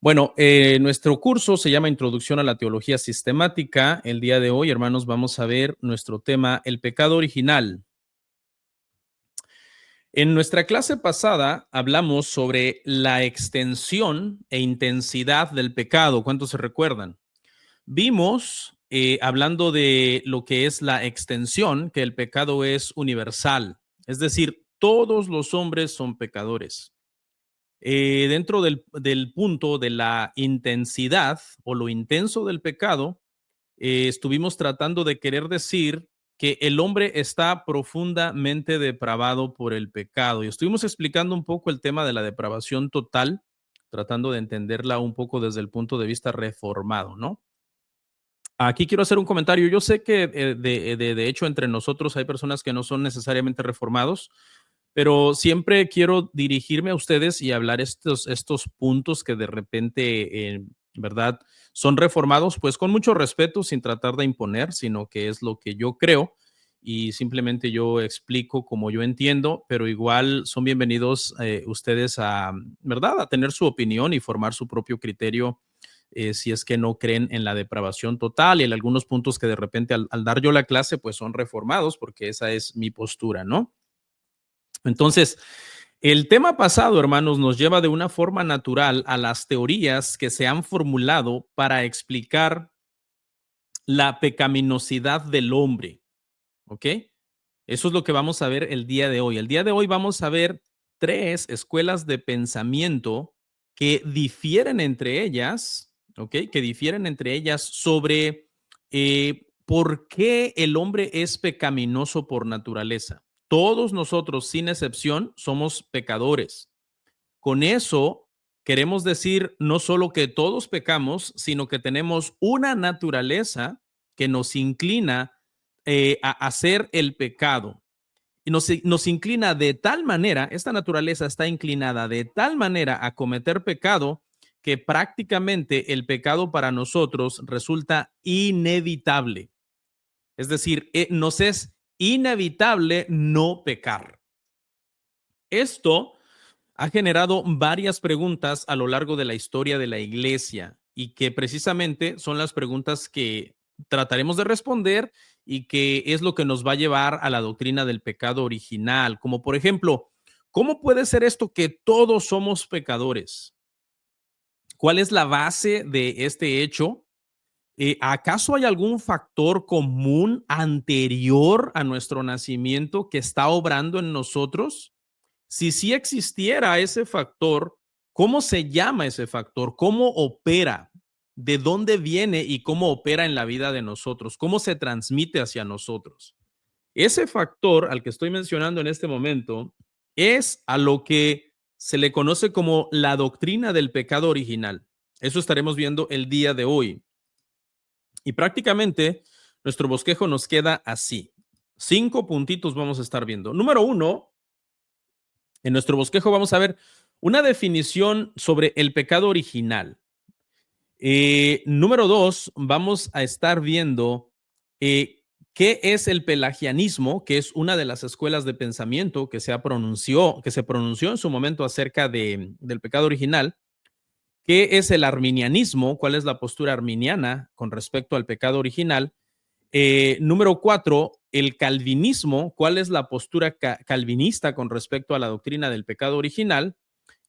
Bueno, nuestro curso se llama Introducción a la Teología Sistemática. El día de hoy, hermanos, vamos a ver nuestro tema, el pecado original. En nuestra clase pasada hablamos sobre la extensión e intensidad del pecado. ¿Cuántos se recuerdan? Vimos, hablando de lo que es la extensión, que el pecado es universal. Es decir, todos los hombres son pecadores. Dentro del punto de la intensidad o lo intenso del pecado, estuvimos tratando de querer decir que el hombre está profundamente depravado por el pecado. Y estuvimos explicando un poco el tema de la depravación total, tratando de entenderla un poco desde el punto de vista reformado, ¿no? Aquí quiero hacer un comentario. Yo sé que de hecho entre nosotros hay personas que no son necesariamente reformados, pero siempre quiero dirigirme a ustedes y hablar estos puntos que de repente, ¿verdad? Son reformados, pues con mucho respeto, sin tratar de imponer, sino que es lo que yo creo y simplemente yo explico como yo entiendo, pero igual son bienvenidos ustedes a, ¿verdad? A tener su opinión y formar su propio criterio si es que no creen en la depravación total y en algunos puntos que de repente al dar yo la clase, pues son reformados, porque esa es mi postura, ¿no? Entonces, el tema pasado, hermanos, nos lleva de una forma natural a las teorías que se han formulado para explicar la pecaminosidad del hombre, ¿ok? Eso es lo que vamos a ver el día de hoy. El día de hoy vamos a ver tres escuelas de pensamiento que difieren entre ellas, ¿ok? Que difieren entre ellas sobre por qué el hombre es pecaminoso por naturaleza. Todos nosotros, sin excepción, somos pecadores. Con eso queremos decir no solo que todos pecamos, sino que tenemos una naturaleza que nos inclina a hacer el pecado. Y nos inclina de tal manera, esta naturaleza está inclinada de tal manera a cometer pecado que prácticamente el pecado para nosotros resulta inevitable. Es decir, nos es inevitable no pecar. Esto ha generado varias preguntas a lo largo de la historia de la iglesia y que precisamente son las preguntas que trataremos de responder y que es lo que nos va a llevar a la doctrina del pecado original, como por ejemplo, ¿cómo puede ser esto que todos somos pecadores? ¿Cuál es la base de este hecho? ¿Acaso hay algún factor común anterior a nuestro nacimiento que está obrando en nosotros? Si sí existiera ese factor, ¿cómo se llama ese factor? ¿Cómo opera? ¿De dónde viene y cómo opera en la vida de nosotros? ¿Cómo se transmite hacia nosotros? Ese factor al que estoy mencionando en este momento es a lo que se le conoce como la doctrina del pecado original. Eso estaremos viendo el día de hoy. Y prácticamente nuestro bosquejo nos queda así. 5 puntitos vamos a estar viendo. Número 1, en nuestro bosquejo vamos a ver una definición sobre el pecado original. Número 2, vamos a estar viendo qué es el pelagianismo, que es una de las escuelas de pensamiento que se pronunció en su momento acerca del pecado original. ¿Qué es el arminianismo? ¿Cuál es la postura arminiana con respecto al pecado original? Número 4, el calvinismo. ¿Cuál es la postura calvinista con respecto a la doctrina del pecado original?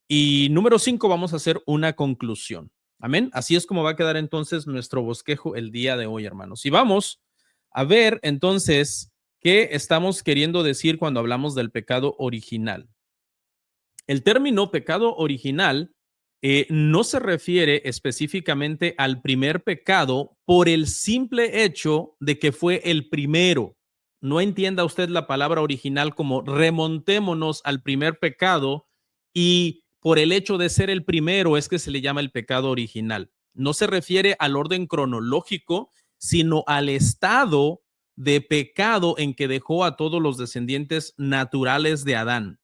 Y número 5, vamos a hacer una conclusión. Amén. Así es como va a quedar entonces nuestro bosquejo el día de hoy, hermanos. Y vamos a ver entonces qué estamos queriendo decir cuando hablamos del pecado original. El término pecado original no se refiere específicamente al primer pecado por el simple hecho de que fue el primero. No entienda usted la palabra original como remontémonos al primer pecado y por el hecho de ser el primero es que se le llama el pecado original. No se refiere al orden cronológico, sino al estado de pecado en que dejó a todos los descendientes naturales de Adán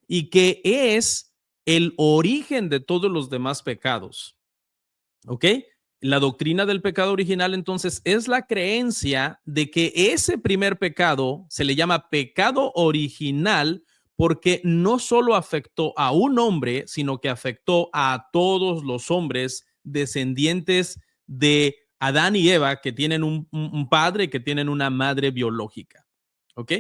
y que es el origen de todos los demás pecados. ¿Ok? La doctrina del pecado original entonces es la creencia de que ese primer pecado se le llama pecado original porque no solo afectó a un hombre, sino que afectó a todos los hombres descendientes de Adán y Eva, que tienen un padre, que tienen una madre biológica. ¿Ok?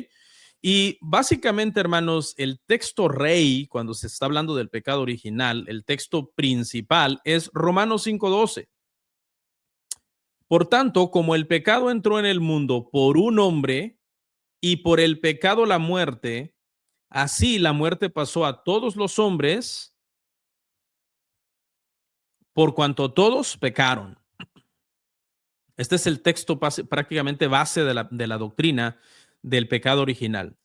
Y básicamente, hermanos, el texto rey, cuando se está hablando del pecado original, el texto principal es Romanos 5:12. Por tanto, como el pecado entró en el mundo por un hombre y por el pecado la muerte, así la muerte pasó a todos los hombres por cuanto todos pecaron. Este es el texto prácticamente base de la doctrina del pecado original.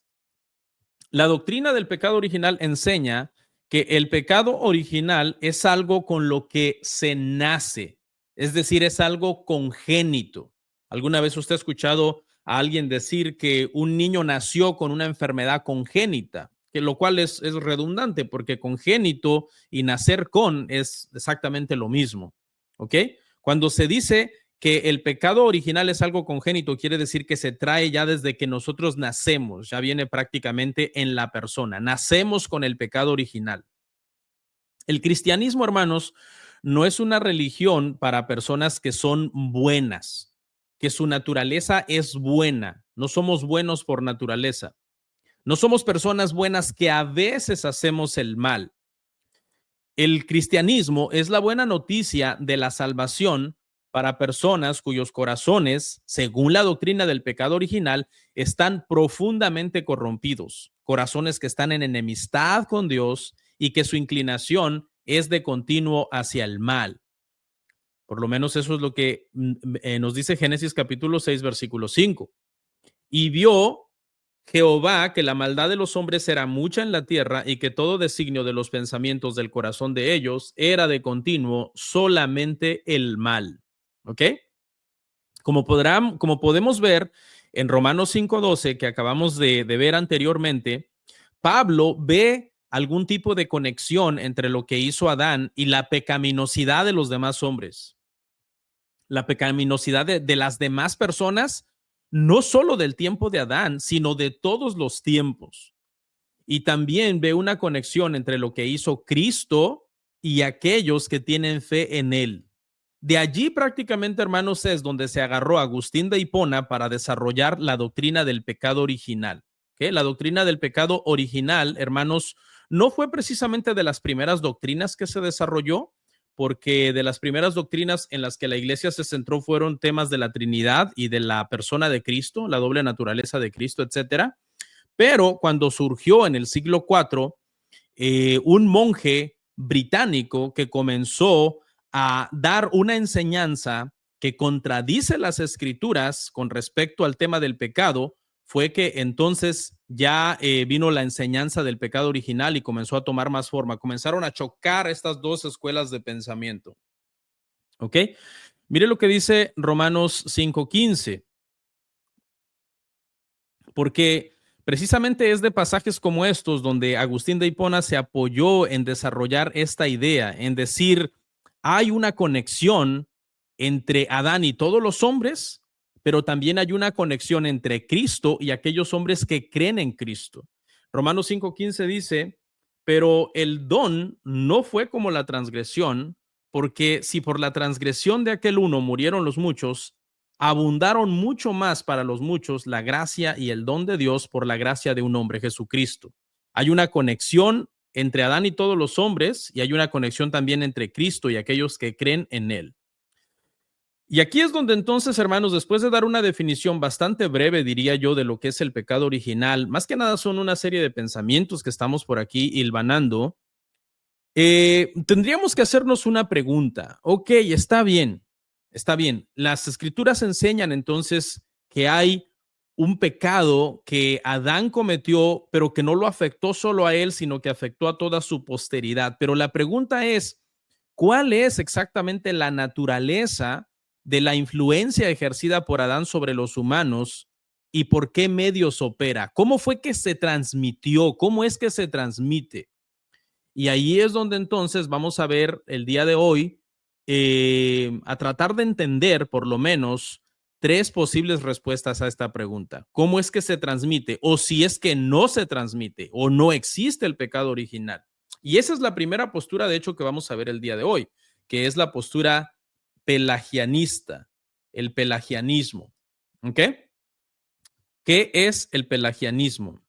La doctrina del pecado original enseña que el pecado original es algo con lo que se nace, es decir, es algo congénito. ¿Alguna vez usted ha escuchado a alguien decir que un niño nació con una enfermedad congénita? Que lo cual es redundante porque congénito y nacer con es exactamente lo mismo. ¿Ok? Cuando se dice que el pecado original es algo congénito, quiere decir que se trae ya desde que nosotros nacemos, ya viene prácticamente en la persona. Nacemos con el pecado original. El cristianismo, hermanos, no es una religión para personas que son buenas, que su naturaleza es buena. No somos buenos por naturaleza. No somos personas buenas que a veces hacemos el mal. El cristianismo es la buena noticia de la salvación para personas cuyos corazones, según la doctrina del pecado original, están profundamente corrompidos, corazones que están en enemistad con Dios y que su inclinación es de continuo hacia el mal. Por lo menos eso es lo que nos dice Génesis capítulo 6, versículo 5. Y vio Jehová que la maldad de los hombres era mucha en la tierra y que todo designio de los pensamientos del corazón de ellos era de continuo solamente el mal. ¿Ok? Como podemos ver en Romanos 5:12 que acabamos de ver anteriormente, Pablo ve algún tipo de conexión entre lo que hizo Adán y la pecaminosidad de los demás hombres. La pecaminosidad de las demás personas, no solo del tiempo de Adán, sino de todos los tiempos. Y también ve una conexión entre lo que hizo Cristo y aquellos que tienen fe en él. De allí prácticamente, hermanos, es donde se agarró Agustín de Hipona para desarrollar la doctrina del pecado original. ¿Okay? La doctrina del pecado original, hermanos, no fue precisamente de las primeras doctrinas que se desarrolló, porque de las primeras doctrinas en las que la iglesia se centró fueron temas de la Trinidad y de la persona de Cristo, la doble naturaleza de Cristo, etcétera. Pero cuando surgió en el siglo IV, un monje británico que comenzó a dar una enseñanza que contradice las escrituras con respecto al tema del pecado, fue que entonces ya vino la enseñanza del pecado original y comenzó a tomar más forma. Comenzaron a chocar estas dos escuelas de pensamiento. ¿Ok? Mire lo que dice Romanos 5:15. Porque precisamente es de pasajes como estos donde Agustín de Hipona se apoyó en desarrollar esta idea, en decir, hay una conexión entre Adán y todos los hombres, pero también hay una conexión entre Cristo y aquellos hombres que creen en Cristo. Romanos 5:15 dice, pero el don no fue como la transgresión, porque si por la transgresión de aquel uno murieron los muchos, abundaron mucho más para los muchos la gracia y el don de Dios por la gracia de un hombre, Jesucristo. Hay una conexión entre Adán y todos los hombres y hay una conexión también entre Cristo y aquellos que creen en él. Y aquí es donde entonces, hermanos, después de dar una definición bastante breve, diría yo, de lo que es el pecado original, más que nada son una serie de pensamientos que estamos por aquí hilvanando, tendríamos que hacernos una pregunta. Ok, está bien, está bien. Las escrituras enseñan entonces que hay un pecado que Adán cometió, pero que no lo afectó solo a él, sino que afectó a toda su posteridad. Pero la pregunta es, ¿cuál es exactamente la naturaleza de la influencia ejercida por Adán sobre los humanos y por qué medios opera? ¿Cómo fue que se transmitió? ¿Cómo es que se transmite? Y ahí es donde entonces vamos a ver el día de hoy, a tratar de entender por lo menos tres posibles respuestas a esta pregunta. ¿Cómo es que se transmite? O si es que no se transmite o no existe el pecado original. Y esa es la primera postura, de hecho, que vamos a ver el día de hoy, que es la postura pelagianista, el pelagianismo. ¿Ok? ¿Qué es el pelagianismo?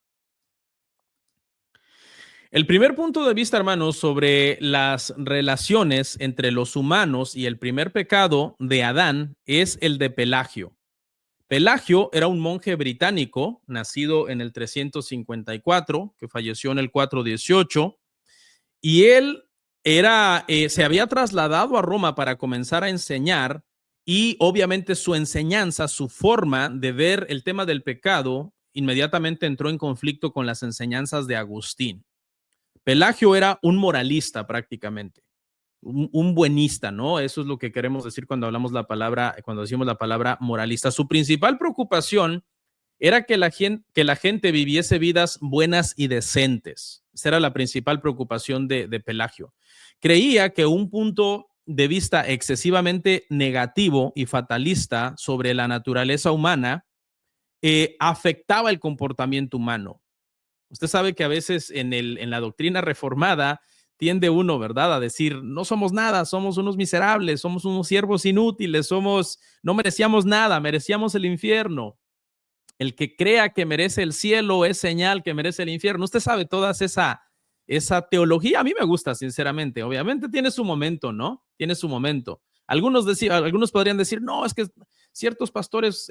El primer punto de vista, hermanos, sobre las relaciones entre los humanos y el primer pecado de Adán es el de Pelagio. Pelagio era un monje británico, nacido en el 354, que falleció en el 418, y él se había trasladado a Roma para comenzar a enseñar, y obviamente su enseñanza, su forma de ver el tema del pecado, inmediatamente entró en conflicto con las enseñanzas de Agustín. Pelagio era un moralista prácticamente, un buenista, ¿no? Eso es lo que queremos decir cuando hablamos cuando decimos la palabra moralista. Su principal preocupación era que la gente viviese vidas buenas y decentes. Esa era la principal preocupación de Pelagio. Creía que un punto de vista excesivamente negativo y fatalista sobre la naturaleza humana afectaba el comportamiento humano. Usted sabe que a veces en la doctrina reformada tiende uno, ¿verdad?, a decir, no somos nada, somos unos miserables, somos unos siervos inútiles, no merecíamos nada, merecíamos el infierno. El que crea que merece el cielo es señal que merece el infierno. Usted sabe toda esa teología. A mí me gusta, sinceramente. Obviamente tiene su momento, ¿no? Tiene su momento. Algunos podrían decir, no, es que ciertos pastores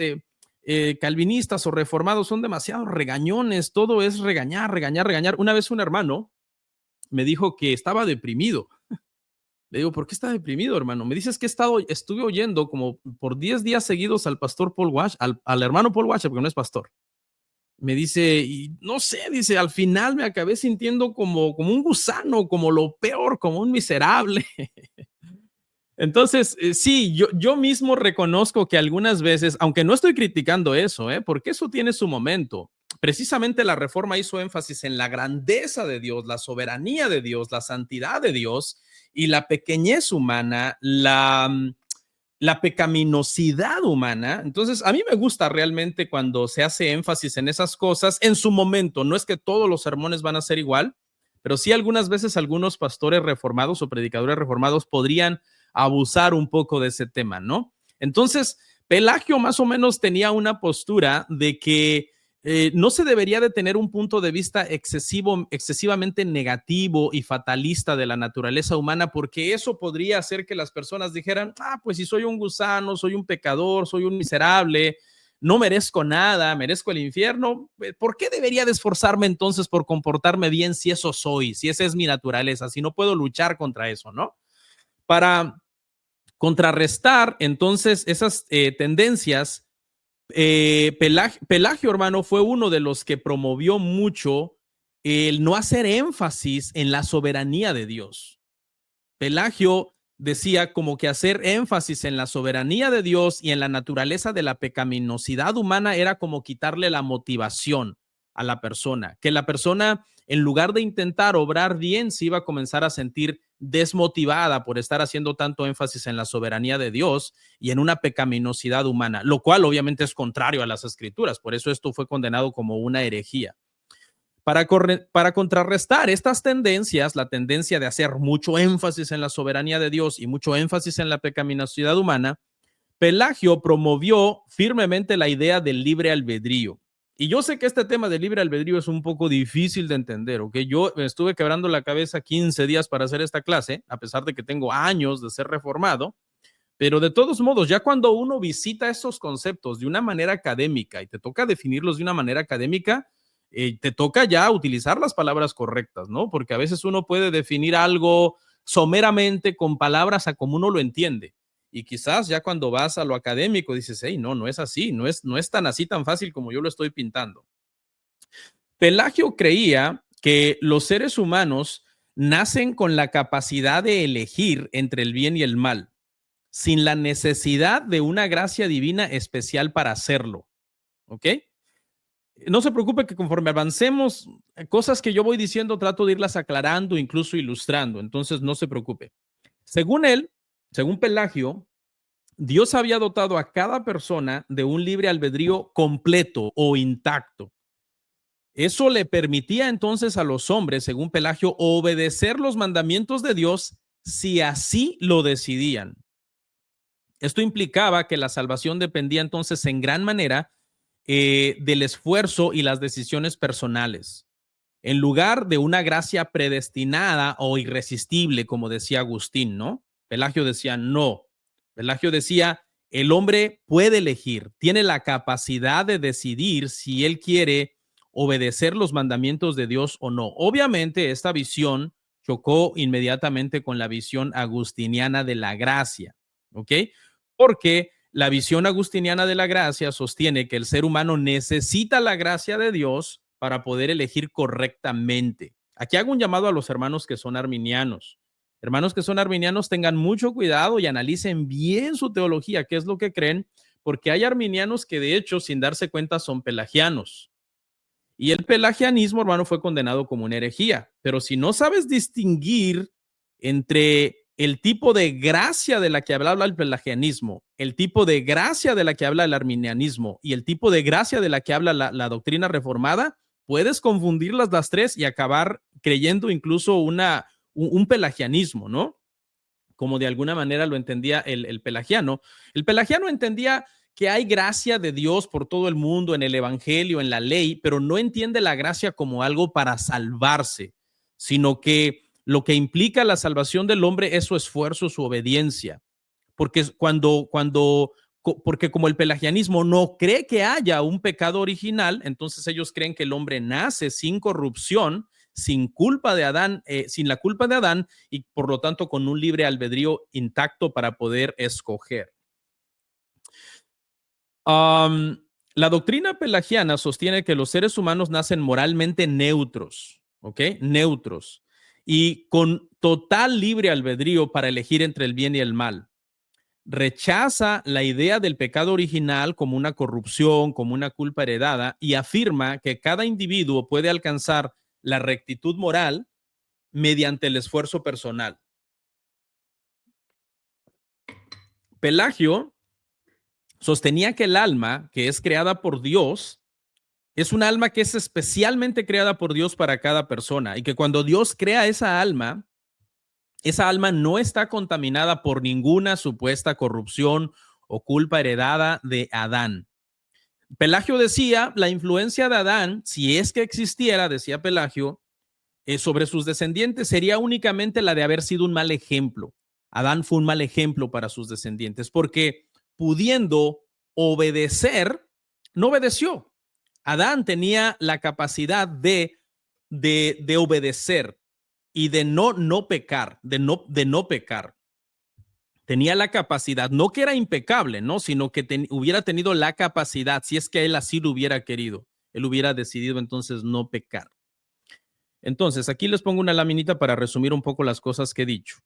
calvinistas o reformados son demasiado regañones, todo es regañar, regañar, regañar. Una vez un hermano me dijo que estaba deprimido. Le digo, ¿por qué está deprimido, hermano? Me dices que estuve oyendo como por 10 días seguidos al pastor Paul Washer, al hermano Paul Washer, porque no es pastor. Me dice, y no sé, dice, al final me acabé sintiendo como un gusano, como lo peor, como un miserable. Entonces, sí, yo mismo reconozco que algunas veces, aunque no estoy criticando eso, porque eso tiene su momento. Precisamente la Reforma hizo énfasis en la grandeza de Dios, la soberanía de Dios, la santidad de Dios y la pequeñez humana, la pecaminosidad humana. Entonces, a mí me gusta realmente cuando se hace énfasis en esas cosas en su momento. No es que todos los sermones van a ser igual, pero sí algunas veces algunos pastores reformados o predicadores reformados podrían abusar un poco de ese tema, ¿no? Entonces, Pelagio más o menos tenía una postura de que no se debería de tener un punto de vista excesivamente negativo y fatalista de la naturaleza humana, porque eso podría hacer que las personas dijeran, pues si soy un gusano, soy un pecador, soy un miserable, no merezco nada, merezco el infierno, ¿por qué debería de esforzarme entonces por comportarme bien si eso soy, si esa es mi naturaleza, si no puedo luchar contra eso, ¿no? Para contrarrestar entonces esas tendencias, Pelagio, hermano, fue uno de los que promovió mucho el no hacer énfasis en la soberanía de Dios. Pelagio decía como que hacer énfasis en la soberanía de Dios y en la naturaleza de la pecaminosidad humana era como quitarle la motivación a la persona, que la persona en lugar de intentar obrar bien se iba a comenzar a sentir desmotivada por estar haciendo tanto énfasis en la soberanía de Dios y en una pecaminosidad humana, lo cual obviamente es contrario a las escrituras, por eso esto fue condenado como una herejía. Para contrarrestar estas tendencias, la tendencia de hacer mucho énfasis en la soberanía de Dios y mucho énfasis en la pecaminosidad humana, Pelagio promovió firmemente la idea del libre albedrío. Y yo sé que este tema del libre albedrío es un poco difícil de entender, ¿ok? Yo me estuve quebrando la cabeza 15 días para hacer esta clase, a pesar de que tengo años de ser reformado, pero de todos modos, ya cuando uno visita esos conceptos de una manera académica y te toca definirlos de una manera académica, te toca ya utilizar las palabras correctas, ¿no? Porque a veces uno puede definir algo someramente con palabras a como uno lo entiende. Y quizás ya cuando vas a lo académico dices, hey, no es así, no es tan así tan fácil como yo lo estoy pintando. Pelagio creía que los seres humanos nacen con la capacidad de elegir entre el bien y el mal, sin la necesidad de una gracia divina especial para hacerlo. ¿Ok? No se preocupe que conforme avancemos, cosas que yo voy diciendo trato de irlas aclarando, incluso ilustrando. Entonces, no se preocupe. Según él, según Pelagio, Dios había dotado a cada persona de un libre albedrío completo o intacto. Eso le permitía entonces a los hombres, según Pelagio, obedecer los mandamientos de Dios si así lo decidían. Esto implicaba que la salvación dependía entonces en gran manera del esfuerzo y las decisiones personales, en lugar de una gracia predestinada o irresistible, como decía Agustín, ¿no? Pelagio decía, no. Pelagio decía, el hombre puede elegir, tiene la capacidad de decidir si él quiere obedecer los mandamientos de Dios o no. Obviamente, esta visión chocó inmediatamente con la visión agustiniana de la gracia, ¿ok? Porque la visión agustiniana de la gracia sostiene que el ser humano necesita la gracia de Dios para poder elegir correctamente. Aquí hago un llamado a los hermanos que son arminianos. Hermanos que son arminianos, tengan mucho cuidado y analicen bien su teología, qué es lo que creen, porque hay arminianos que de hecho, sin darse cuenta, son pelagianos. Y el pelagianismo, hermano, fue condenado como una herejía. Pero si no sabes distinguir entre el tipo de gracia de la que habla el pelagianismo, el tipo de gracia de la que habla el arminianismo y el tipo de gracia de la que habla la doctrina reformada, puedes confundirlas las tres y acabar creyendo incluso un pelagianismo, ¿no? Como de alguna manera lo entendía el pelagiano. El pelagiano entendía que hay gracia de Dios por todo el mundo, en el evangelio, en la ley, pero no entiende la gracia como algo para salvarse, sino que lo que implica la salvación del hombre es su esfuerzo, su obediencia. Porque porque como el pelagianismo no cree que haya un pecado original, entonces ellos creen que el hombre nace sin corrupción, sin culpa de Adán, sin la culpa de Adán, y por lo tanto con un libre albedrío intacto para poder escoger. La doctrina pelagiana sostiene que los seres humanos nacen moralmente neutros, ¿ok? Neutros, y con total libre albedrío para elegir entre el bien y el mal. Rechaza la idea del pecado original como una corrupción, como una culpa heredada, y afirma que cada individuo puede alcanzar la rectitud moral mediante el esfuerzo personal. Pelagio sostenía que el alma, que es creada por Dios, es un alma que es especialmente creada por Dios para cada persona, y que cuando Dios crea esa alma no está contaminada por ninguna supuesta corrupción o culpa heredada de Adán. Pelagio decía, la influencia de Adán, si es que existiera, decía Pelagio, sobre sus descendientes sería únicamente la de haber sido un mal ejemplo. Adán fue un mal ejemplo para sus descendientes, porque pudiendo obedecer, no obedeció. Adán tenía la capacidad de obedecer y de no pecar, de no pecar. Tenía la capacidad, no que era impecable, ¿no? Sino que hubiera tenido la capacidad, si es que él así lo hubiera querido, él hubiera decidido entonces no pecar. Entonces, aquí les pongo una laminita para resumir un poco las cosas que he dicho.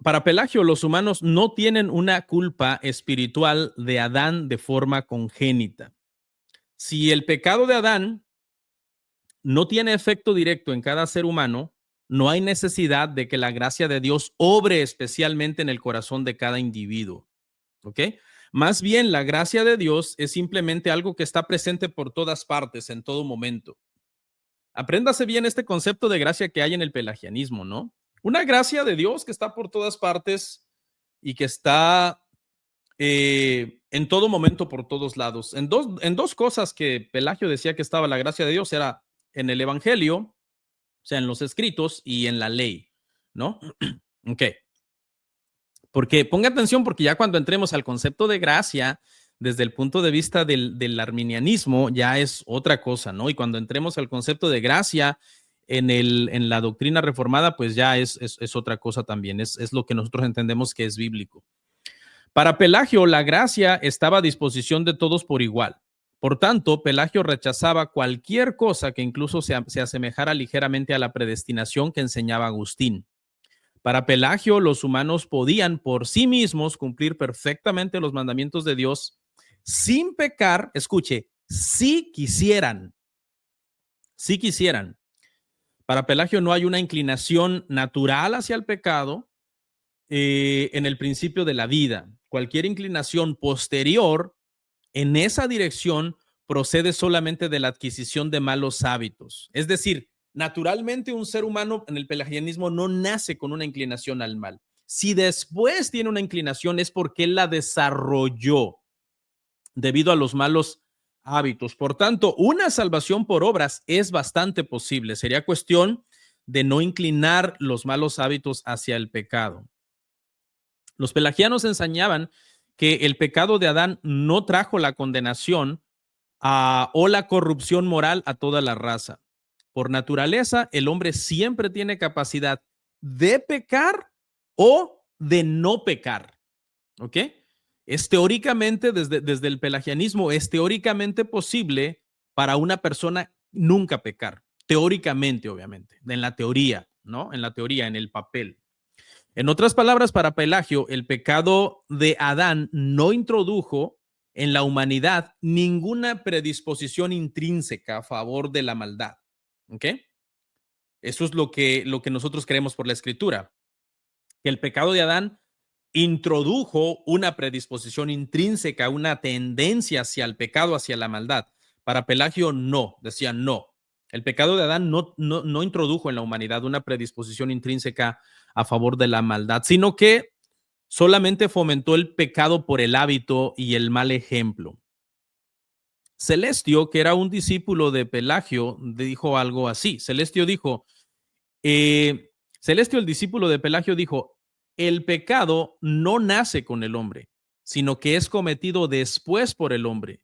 Para Pelagio, los humanos no tienen una culpa espiritual de Adán de forma congénita. Si el pecado de Adán no tiene efecto directo en cada ser humano, no hay necesidad de que la gracia de Dios obre especialmente en el corazón de cada individuo. ¿Ok? Más bien, la gracia de Dios es simplemente algo que está presente por todas partes, en todo momento. Apréndase bien este concepto de gracia que hay en el pelagianismo, ¿no? Una gracia de Dios que está por todas partes y que está en todo momento, por todos lados. En dos cosas que Pelagio decía que estaba la gracia de Dios, era en el Evangelio, o sea, en los escritos y en la ley, ¿no? Ok. Porque ponga atención, porque ya cuando entremos al concepto de gracia, desde el punto de vista del arminianismo, ya es otra cosa, ¿no? Y cuando entremos al concepto de gracia en la doctrina reformada, pues ya es otra cosa también, es lo que nosotros entendemos que es bíblico. Para Pelagio, la gracia estaba a disposición de todos por igual. Por tanto, Pelagio rechazaba cualquier cosa que incluso se asemejara ligeramente a la predestinación que enseñaba Agustín. Para Pelagio, los humanos podían por sí mismos cumplir perfectamente los mandamientos de Dios sin pecar, escuche, si quisieran, si quisieran. Para Pelagio no hay una inclinación natural hacia el pecado, en el principio de la vida. Cualquier inclinación posterior en esa dirección procede solamente de la adquisición de malos hábitos. Es decir, naturalmente un ser humano en el pelagianismo no nace con una inclinación al mal. Si después tiene una inclinación es porque él la desarrolló debido a los malos hábitos. Por tanto, una salvación por obras es bastante posible. Sería cuestión de no inclinar los malos hábitos hacia el pecado. Los pelagianos enseñaban que el pecado de Adán no trajo la condenación o la corrupción moral a toda la raza. Por naturaleza, el hombre siempre tiene capacidad de pecar o de no pecar. ¿Ok? Es teóricamente, desde el pelagianismo, es teóricamente posible para una persona nunca pecar. Teóricamente, obviamente, en la teoría, ¿no? En la teoría, en el papel. En otras palabras, para Pelagio, el pecado de Adán no introdujo en la humanidad ninguna predisposición intrínseca a favor de la maldad. ¿Ok? Eso es lo que nosotros creemos por la escritura. Que el pecado de Adán introdujo una predisposición intrínseca, una tendencia hacia el pecado, hacia la maldad. Para Pelagio, no, decía no. El pecado de Adán no introdujo en la humanidad una predisposición intrínseca a favor de la maldad, sino que solamente fomentó el pecado por el hábito y el mal ejemplo. Celestio, que era un discípulo de Pelagio, dijo algo así. Celestio dijo, Celestio, el discípulo de Pelagio, dijo, el pecado no nace con el hombre, sino que es cometido después por el hombre.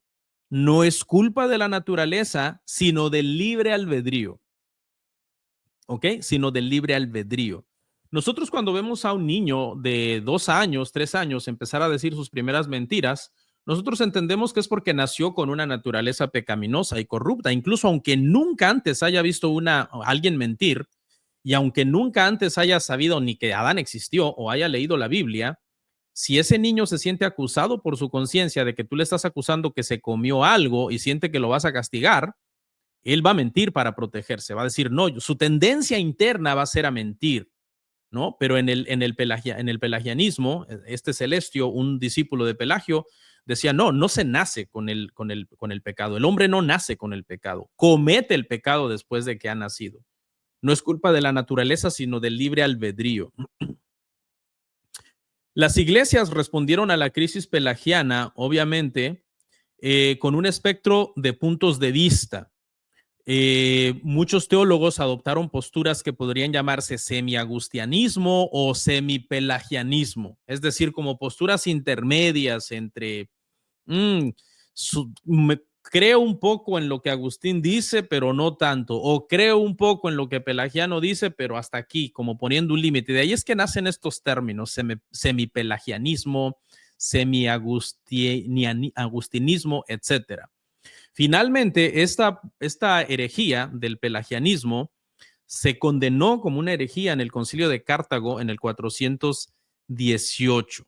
No es culpa de la naturaleza, sino del libre albedrío. ¿Ok? Sino del libre albedrío. Nosotros cuando vemos a un niño de 2 años, 3 años empezar a decir sus primeras mentiras, nosotros entendemos que es porque nació con una naturaleza pecaminosa y corrupta. Incluso aunque nunca antes haya visto a alguien mentir, y aunque nunca antes haya sabido ni que Adán existió o haya leído la Biblia, si ese niño se siente acusado por su conciencia de que tú le estás acusando que se comió algo y siente que lo vas a castigar, él va a mentir para protegerse, va a decir, no, su tendencia interna va a ser a mentir, ¿no? Pero en el pelagianismo, este Celestio, un discípulo de Pelagio, decía, no se nace con el pecado, el hombre no nace con el pecado, comete el pecado después de que ha nacido. No es culpa de la naturaleza, sino del libre albedrío. Las iglesias respondieron a la crisis pelagiana, obviamente, con un espectro de puntos de vista. Muchos teólogos adoptaron posturas que podrían llamarse semi-agustianismo o semi-pelagianismo, es decir, como posturas intermedias entre creo un poco en lo que Agustín dice, pero no tanto, o creo un poco en lo que Pelagiano dice, pero hasta aquí, como poniendo un límite. De ahí es que nacen estos términos, semi-pelagianismo, semi-agustinismo, etcétera. Finalmente, esta herejía del pelagianismo se condenó como una herejía en el Concilio de Cartago en el 418.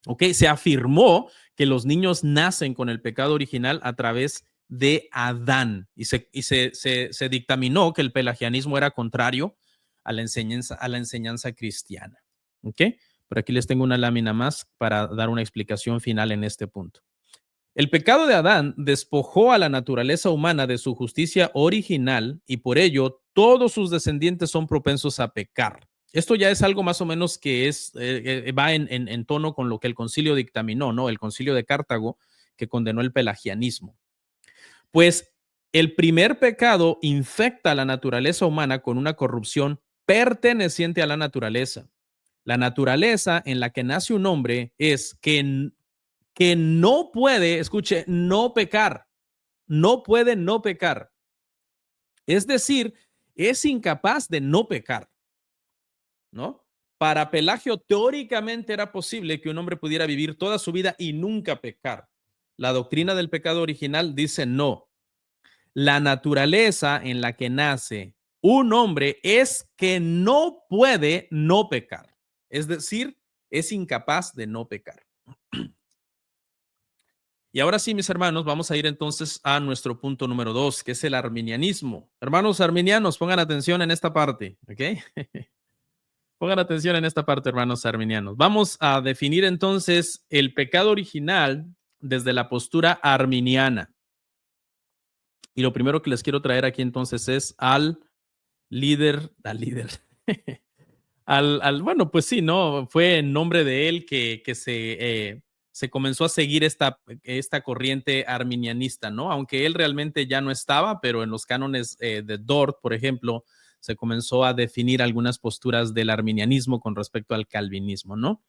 ¿Ok? Se afirmó que los niños nacen con el pecado original a través de Adán y se dictaminó que el pelagianismo era contrario a la enseñanza cristiana. ¿Ok? Por aquí les tengo una lámina más para dar una explicación final en este punto. El pecado de Adán despojó a la naturaleza humana de su justicia original y por ello todos sus descendientes son propensos a pecar. Esto ya es algo más o menos que va en tono con lo que el concilio dictaminó, ¿no? El concilio de Cartago que condenó el pelagianismo. Pues el primer pecado infecta a la naturaleza humana con una corrupción perteneciente a la naturaleza. La naturaleza en la que nace un hombre es que no puede, escuche, no pecar. No puede no pecar. Es decir, es incapaz de no pecar, ¿no? Para Pelagio, teóricamente era posible que un hombre pudiera vivir toda su vida y nunca pecar. La doctrina del pecado original dice no. La naturaleza en la que nace un hombre es que no puede no pecar. Es decir, es incapaz de no pecar. Y ahora sí, mis hermanos, vamos a ir entonces a nuestro punto número 2, que es el arminianismo. Hermanos arminianos, pongan atención en esta parte, ¿ok? Pongan atención en esta parte, hermanos arminianos. Vamos a definir entonces el pecado original desde la postura arminiana. Y lo primero que les quiero traer aquí entonces es al líder, bueno, pues sí, ¿no? Fue en nombre de él que se comenzó a seguir esta corriente arminianista, ¿no? Aunque él realmente ya no estaba, pero en los cánones de Dort, por ejemplo, se comenzó a definir algunas posturas del arminianismo con respecto al calvinismo, ¿no?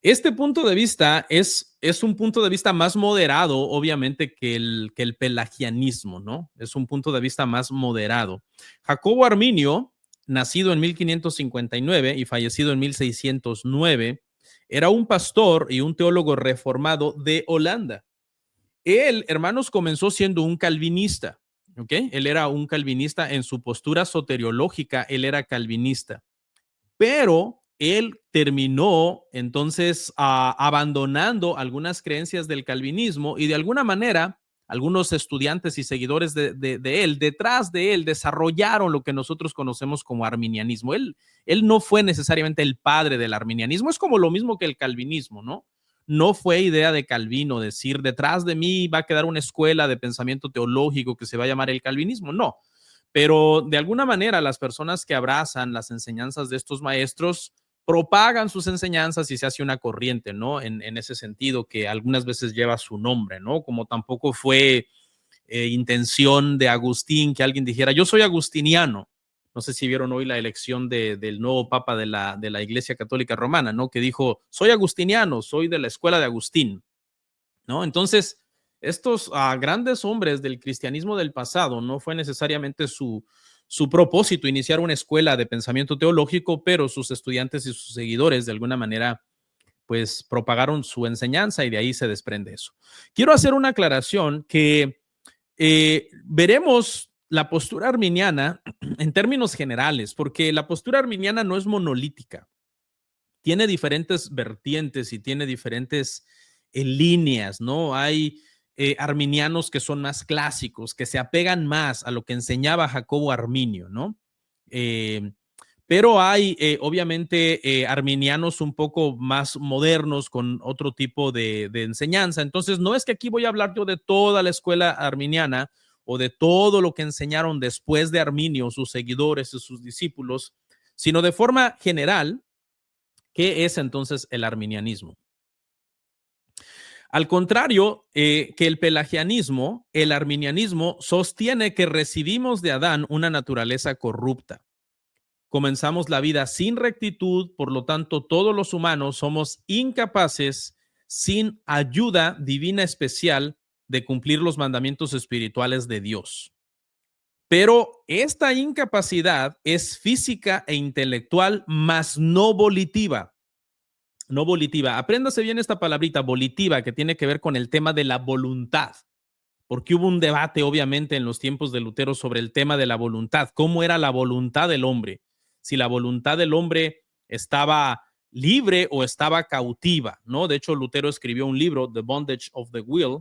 Este punto de vista es un punto de vista más moderado, obviamente, que el pelagianismo, ¿no? Es un punto de vista más moderado. Jacobo Arminio, nacido en 1559 y fallecido en 1609, era un pastor y un teólogo reformado de Holanda. Él, hermanos, comenzó siendo un calvinista, ¿ok? Él era un calvinista en su postura soteriológica, él era calvinista, pero él terminó entonces abandonando algunas creencias del calvinismo y de alguna manera algunos estudiantes y seguidores de él, detrás de él, desarrollaron lo que nosotros conocemos como arminianismo. Él no fue necesariamente el padre del arminianismo, es como lo mismo que el calvinismo, ¿no? No fue idea de Calvino decir, detrás de mí va a quedar una escuela de pensamiento teológico que se va a llamar el calvinismo, no. Pero de alguna manera las personas que abrazan las enseñanzas de estos maestros propagan sus enseñanzas y se hace una corriente, ¿no? En ese sentido que algunas veces lleva su nombre, ¿no? Como tampoco fue intención de Agustín que alguien dijera, yo soy agustiniano. No sé si vieron hoy la elección del nuevo papa de la Iglesia Católica Romana, ¿no? Que dijo, soy agustiniano, soy de la escuela de Agustín, ¿no? Entonces, estos grandes hombres del cristianismo del pasado no fue necesariamente su propósito iniciar una escuela de pensamiento teológico, pero sus estudiantes y sus seguidores de alguna manera pues propagaron su enseñanza y de ahí se desprende eso. Quiero hacer una aclaración que veremos la postura arminiana en términos generales, porque la postura arminiana no es monolítica, tiene diferentes vertientes y tiene diferentes líneas, ¿no? Hay arminianos que son más clásicos, que se apegan más a lo que enseñaba Jacobo Arminio, ¿no? Eh, pero hay, obviamente, arminianos un poco más modernos con otro tipo de enseñanza. Entonces, no es que aquí voy a hablar yo de toda la escuela arminiana o de todo lo que enseñaron después de Arminio, sus seguidores y sus discípulos, sino de forma general. ¿Qué es entonces el arminianismo? Al contrario que el pelagianismo, el arminianismo sostiene que recibimos de Adán una naturaleza corrupta. Comenzamos la vida sin rectitud, por lo tanto todos los humanos somos incapaces, sin ayuda divina especial, de cumplir los mandamientos espirituales de Dios. Pero esta incapacidad es física e intelectual, mas no volitiva. No volitiva. Apréndase bien esta palabrita, volitiva, que tiene que ver con el tema de la voluntad, porque hubo un debate, obviamente, en los tiempos de Lutero sobre el tema de la voluntad, cómo era la voluntad del hombre, si la voluntad del hombre estaba libre o estaba cautiva, ¿no? De hecho, Lutero escribió un libro, The Bondage of the Will,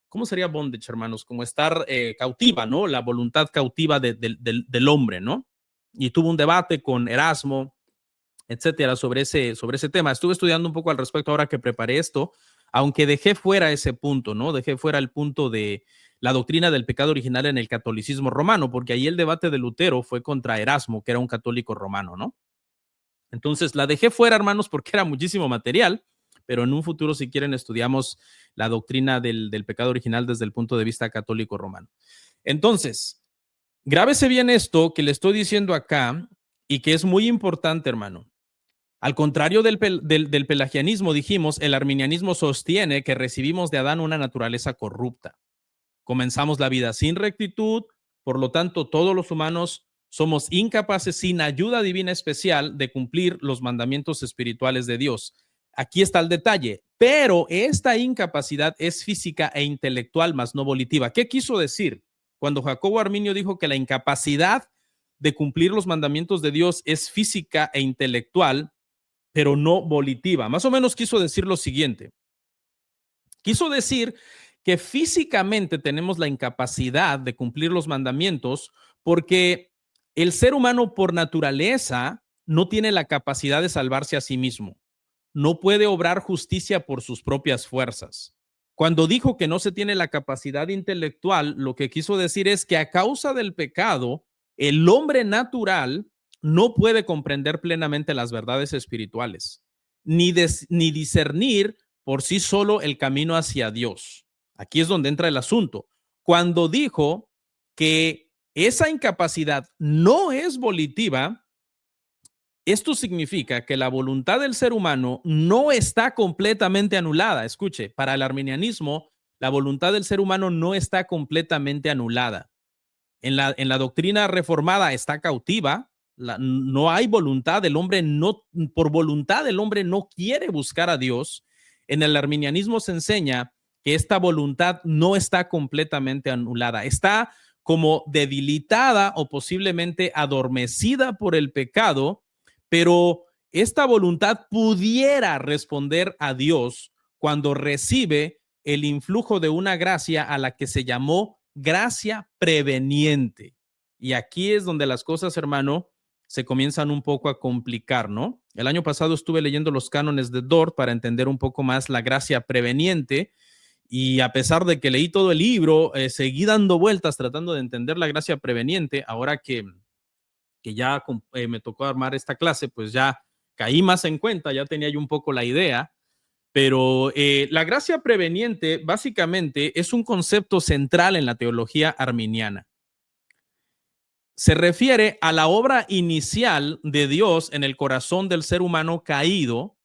¿cómo sería bondage, hermanos? Como estar cautiva, ¿no? La voluntad cautiva del hombre, ¿no? Y tuvo un debate con Erasmo, etcétera, sobre ese tema. Estuve estudiando un poco al respecto ahora que preparé esto, aunque dejé fuera ese punto, ¿no? Dejé fuera el punto de la doctrina del pecado original en el catolicismo romano, porque ahí el debate de Lutero fue contra Erasmo, que era un católico romano, ¿no? Entonces la dejé fuera, hermanos, porque era muchísimo material, pero en un futuro, si quieren, estudiamos la doctrina del pecado original desde el punto de vista católico romano. Entonces, grábese bien esto que le estoy diciendo acá y que es muy importante, hermano. Al contrario del pelagianismo, dijimos, el arminianismo sostiene que recibimos de Adán una naturaleza corrupta. Comenzamos la vida sin rectitud, por lo tanto, todos los humanos somos incapaces, sin ayuda divina especial, de cumplir los mandamientos espirituales de Dios. Aquí está el detalle, pero esta incapacidad es física e intelectual, más no volitiva. ¿Qué quiso decir cuando Jacobo Arminio dijo que la incapacidad de cumplir los mandamientos de Dios es física e intelectual, pero no volitiva? Más o menos quiso decir lo siguiente. Quiso decir que físicamente tenemos la incapacidad de cumplir los mandamientos porque El ser humano por naturaleza no tiene la capacidad de salvarse a sí mismo. No puede obrar justicia por sus propias fuerzas. Cuando dijo que no se tiene la capacidad intelectual, lo que quiso decir es que a causa del pecado, el hombre natural no puede comprender plenamente las verdades espirituales, ni discernir por sí solo el camino hacia Dios. Aquí es donde entra el asunto. Cuando dijo que esa incapacidad no es volitiva, esto significa que la voluntad del ser humano no está completamente anulada. Escuche, para el arminianismo, la voluntad del ser humano no está completamente anulada. En la doctrina reformada está cautiva, no hay voluntad, el hombre no, por voluntad el hombre no quiere buscar a Dios. En el arminianismo se enseña que esta voluntad no está completamente anulada, está como debilitada o posiblemente adormecida por el pecado, pero esta voluntad pudiera responder a Dios cuando recibe el influjo de una gracia a la que se llamó gracia preveniente. Y aquí es donde las cosas, hermano, se comienzan un poco a complicar, ¿no? El año pasado estuve leyendo los cánones de Dort para entender un poco más la gracia preveniente, y a pesar de que leí todo el libro, seguí dando vueltas tratando de entender la gracia preveniente. Ahora que ya me tocó armar esta clase, pues ya caí más en cuenta, ya tenía yo un poco la idea, pero la gracia preveniente básicamente es un concepto central en la teología arminiana. Se refiere a la obra inicial de Dios en el corazón del ser humano caído,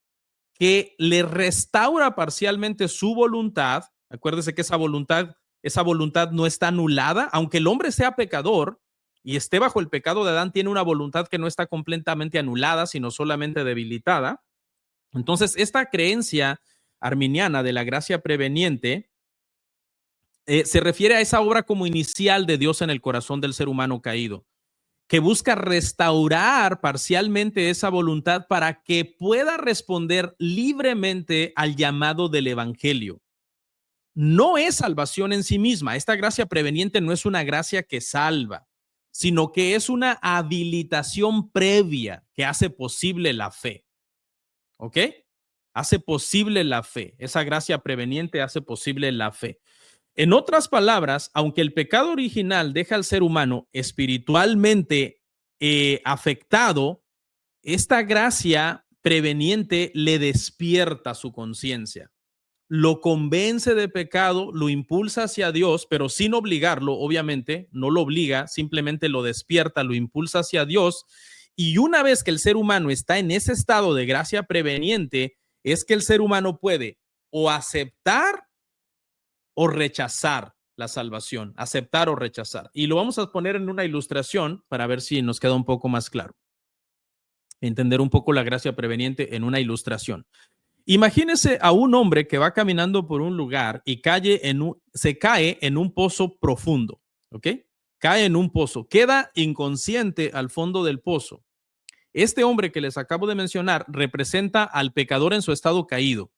que le restaura parcialmente su voluntad. Acuérdese que esa voluntad no está anulada, aunque el hombre sea pecador y esté bajo el pecado de Adán, tiene una voluntad que no está completamente anulada, sino solamente debilitada. Entonces, esta creencia arminiana de la gracia preveniente se refiere a esa obra como inicial de Dios en el corazón del ser humano caído, que busca restaurar parcialmente esa voluntad para que pueda responder libremente al llamado del evangelio. No es salvación en sí misma. Esta gracia preveniente no es una gracia que salva, sino que es una habilitación previa que hace posible la fe. ¿Ok? Hace posible la fe. Esa gracia preveniente hace posible la fe. En otras palabras, aunque el pecado original deja al ser humano espiritualmente afectado, esta gracia preveniente le despierta su conciencia, lo convence de pecado, lo impulsa hacia Dios, pero sin obligarlo, obviamente, no lo obliga, simplemente lo despierta, lo impulsa hacia Dios. Y una vez que el ser humano está en ese estado de gracia preveniente, es que el ser humano puede o aceptar o rechazar la salvación, aceptar o rechazar. Y lo vamos a poner en una ilustración para ver si nos queda un poco más claro. Entender un poco la gracia preveniente en una ilustración. Imagínese a un hombre que va caminando por un lugar y se cae en un pozo profundo, ¿ok? Cae en un pozo, queda inconsciente al fondo del pozo. Este hombre que les acabo de mencionar representa al pecador en su estado caído,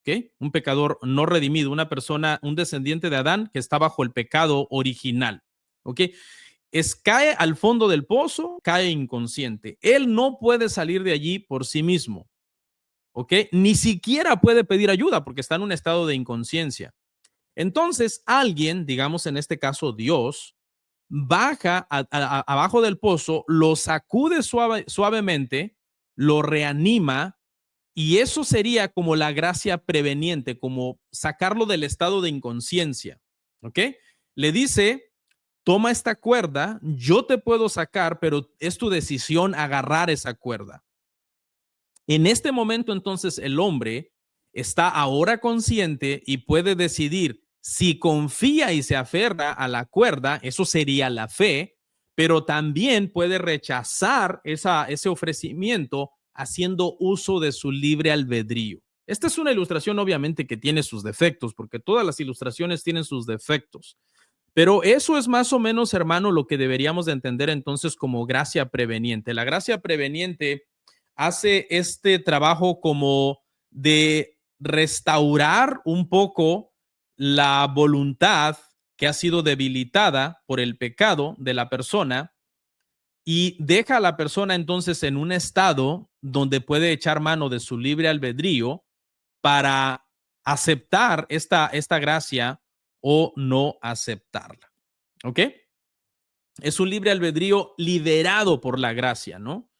¿ok? Un pecador no redimido, una persona, un descendiente de Adán que está bajo el pecado original, ¿ok? Cae al fondo del pozo, cae inconsciente. Él no puede salir de allí por sí mismo, ¿ok? Ni siquiera puede pedir ayuda porque está en un estado de inconsciencia. Entonces, alguien, digamos en este caso Dios, baja abajo del pozo, lo sacude suavemente, lo reanima, y eso sería como la gracia preveniente, como sacarlo del estado de inconsciencia, ¿ok? Le dice, toma esta cuerda, yo te puedo sacar, pero es tu decisión agarrar esa cuerda. En este momento, entonces, el hombre está ahora consciente y puede decidir si confía y se aferra a la cuerda, eso sería la fe, pero también puede rechazar ese ofrecimiento haciendo uso de su libre albedrío. Esta es una ilustración, obviamente, que tiene sus defectos, porque todas las ilustraciones tienen sus defectos. Pero eso es más o menos, hermano, lo que deberíamos de entender entonces como gracia preveniente. La gracia preveniente hace este trabajo como de restaurar un poco la voluntad que ha sido debilitada por el pecado de la persona, y deja a la persona entonces en un estado donde puede echar mano de su libre albedrío para aceptar esta gracia o no aceptarla. ¿Ok? Es un libre albedrío liberado por la gracia, ¿no?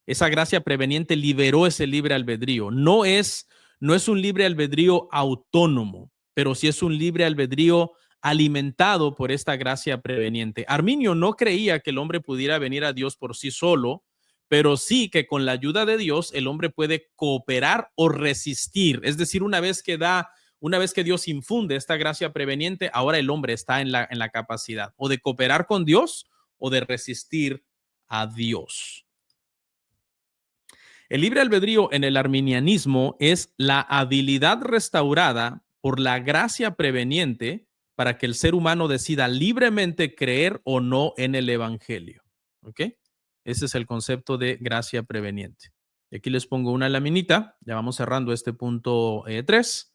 Esa gracia preveniente liberó ese libre albedrío. No es un libre albedrío autónomo, pero sí es un libre albedrío alimentado por esta gracia preveniente. Arminio no creía que el hombre pudiera venir a Dios por sí solo, pero sí que con la ayuda de Dios el hombre puede cooperar o resistir. Es decir, una vez que Dios infunde esta gracia preveniente, ahora el hombre está en la capacidad o de cooperar con Dios o de resistir a Dios. El libre albedrío en el arminianismo es la habilidad restaurada por la gracia preveniente para que el ser humano decida libremente creer o no en el evangelio. ¿Ok? Ese es el concepto de gracia preveniente. Y aquí les pongo una laminita, ya vamos cerrando este punto 3.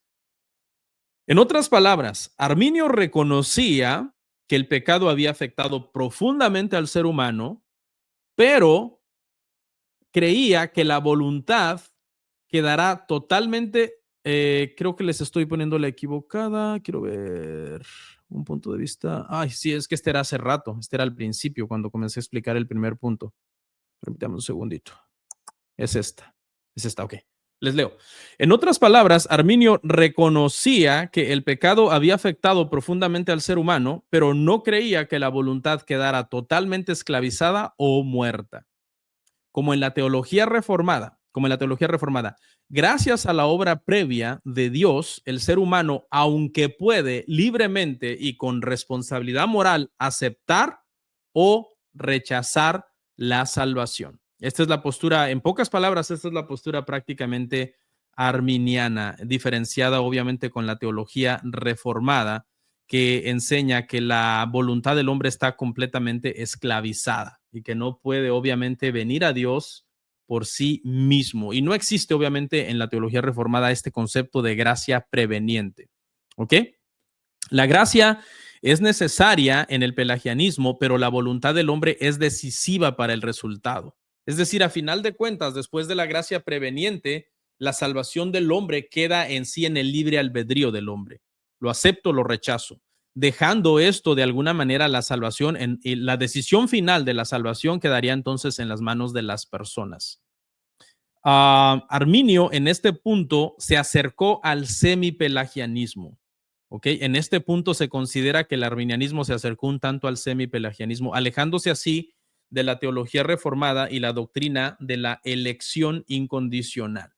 En otras palabras, Arminio reconocía que el pecado había afectado profundamente al ser humano, pero creía que la voluntad quedará totalmente, creo que les estoy poniendo la equivocada, quiero ver un punto de vista. Ay, sí, es que este era hace rato, este era al principio cuando comencé a explicar el primer punto. Permítame un segundito. Es esta, ok. Les leo. En otras palabras, Arminio reconocía que el pecado había afectado profundamente al ser humano, pero no creía que la voluntad quedara totalmente esclavizada o muerta. Como en la teología reformada, gracias a la obra previa de Dios, el ser humano, aunque puede libremente y con responsabilidad moral aceptar o rechazar la salvación. Esta es la postura, en pocas palabras, esta es la postura prácticamente arminiana, diferenciada obviamente con la teología reformada, que enseña que la voluntad del hombre está completamente esclavizada y que no puede obviamente venir a Dios por sí mismo. Y no existe obviamente en la teología reformada este concepto de gracia preveniente. ¿Ok? La gracia es necesaria en el pelagianismo, pero la voluntad del hombre es decisiva para el resultado. Es decir, a final de cuentas, después de la gracia preveniente, la salvación del hombre queda en sí en el libre albedrío del hombre. Lo acepto, lo rechazo. Dejando esto de alguna manera la salvación, en la decisión final de la salvación quedaría entonces en las manos de las personas. Arminio en este punto se acercó al semipelagianismo. ¿Ok? En este punto se considera que el arminianismo se acercó un tanto al semipelagianismo, alejándose así de la teología reformada y la doctrina de la elección incondicional.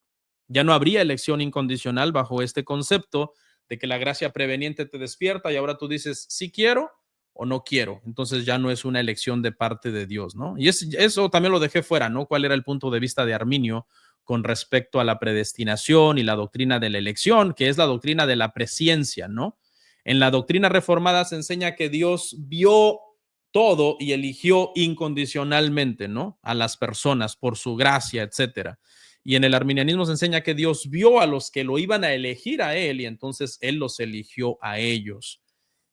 Ya no habría elección incondicional bajo este concepto de que la gracia preveniente te despierta y ahora tú dices, sí quiero o no quiero. Entonces ya no es una elección de parte de Dios, ¿no? Y eso también lo dejé fuera, ¿no? ¿Cuál era el punto de vista de Arminio con respecto a la predestinación y la doctrina de la elección, que es la doctrina de la presciencia, ¿no? En la doctrina reformada se enseña que Dios vio todo y eligió incondicionalmente, ¿no? A las personas por su gracia, etcétera. Y en el arminianismo se enseña que Dios vio a los que lo iban a elegir a él y entonces él los eligió a ellos.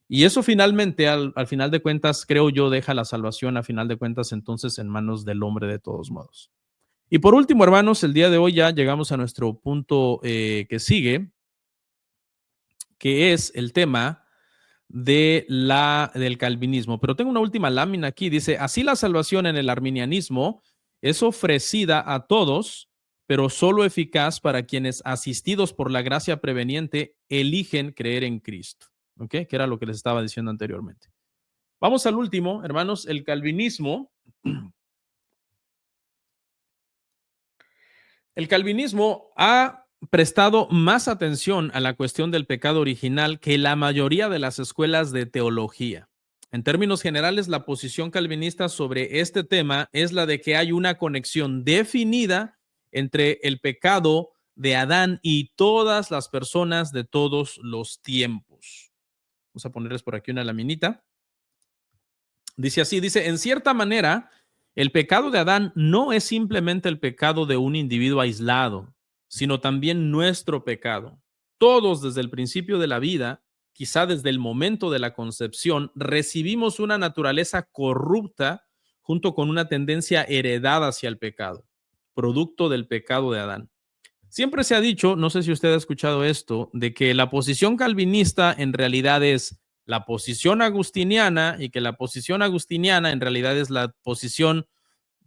Y eso finalmente, al final de cuentas, creo yo, deja la salvación a final de cuentas entonces en manos del hombre de todos modos. Y por último, hermanos, el día de hoy ya llegamos a nuestro punto que sigue, que es el tema del calvinismo. Pero tengo una última lámina aquí, dice, así la salvación en el arminianismo es ofrecida a todos, pero solo eficaz para quienes, asistidos por la gracia preveniente, eligen creer en Cristo. ¿Ok? Que era lo que les estaba diciendo anteriormente. Vamos al último, hermanos, el calvinismo. El calvinismo ha prestado más atención a la cuestión del pecado original que la mayoría de las escuelas de teología. En términos generales, la posición calvinista sobre este tema es la de que hay una conexión definida entre el pecado de Adán y todas las personas de todos los tiempos. Vamos a ponerles por aquí una laminita. Dice así, dice, en cierta manera, el pecado de Adán no es simplemente el pecado de un individuo aislado, sino también nuestro pecado. Todos desde el principio de la vida, quizá desde el momento de la concepción, recibimos una naturaleza corrupta junto con una tendencia heredada hacia el pecado, producto del pecado de Adán. Siempre se ha dicho, no sé si usted ha escuchado esto, de que la posición calvinista en realidad es la posición agustiniana y que la posición agustiniana en realidad es la posición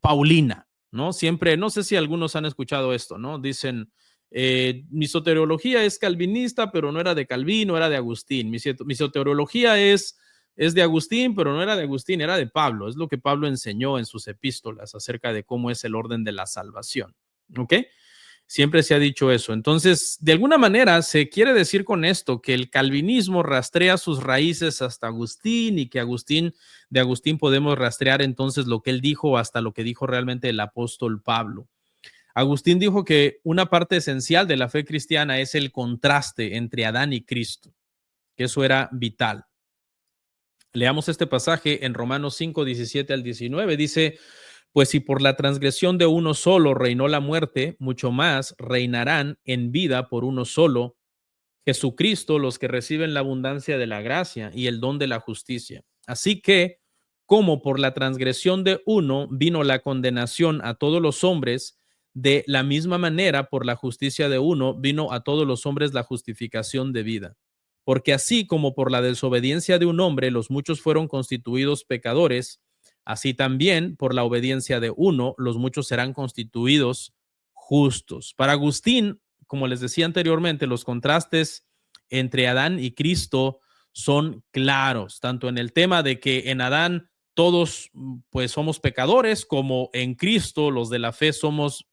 paulina, ¿no? Siempre, no sé si algunos han escuchado esto, ¿no? Dicen, mi soteriología es calvinista, pero no era de Calvino, era de Agustín. Mi soteriología es de Agustín, pero no era de Agustín, era de Pablo. Es lo que Pablo enseñó en sus epístolas acerca de cómo es el orden de la salvación, ¿ok? Siempre se ha dicho eso. Entonces, de alguna manera se quiere decir con esto que el calvinismo rastrea sus raíces hasta Agustín y que de Agustín podemos rastrear entonces lo que él dijo hasta lo que dijo realmente el apóstol Pablo. Agustín dijo que una parte esencial de la fe cristiana es el contraste entre Adán y Cristo, que eso era vital. Leamos este pasaje en Romanos 5, 17 al 19. Dice, pues si por la transgresión de uno solo reinó la muerte, mucho más reinarán en vida por uno solo, Jesucristo, los que reciben la abundancia de la gracia y el don de la justicia. Así que, como por la transgresión de uno vino la condenación a todos los hombres, de la misma manera, por la justicia de uno vino a todos los hombres la justificación de vida. Porque así como por la desobediencia de un hombre los muchos fueron constituidos pecadores, así también por la obediencia de uno los muchos serán constituidos justos. Para Agustín, como les decía anteriormente, los contrastes entre Adán y Cristo son claros, tanto en el tema de que en Adán todos pues somos pecadores, como en Cristo los de la fe somos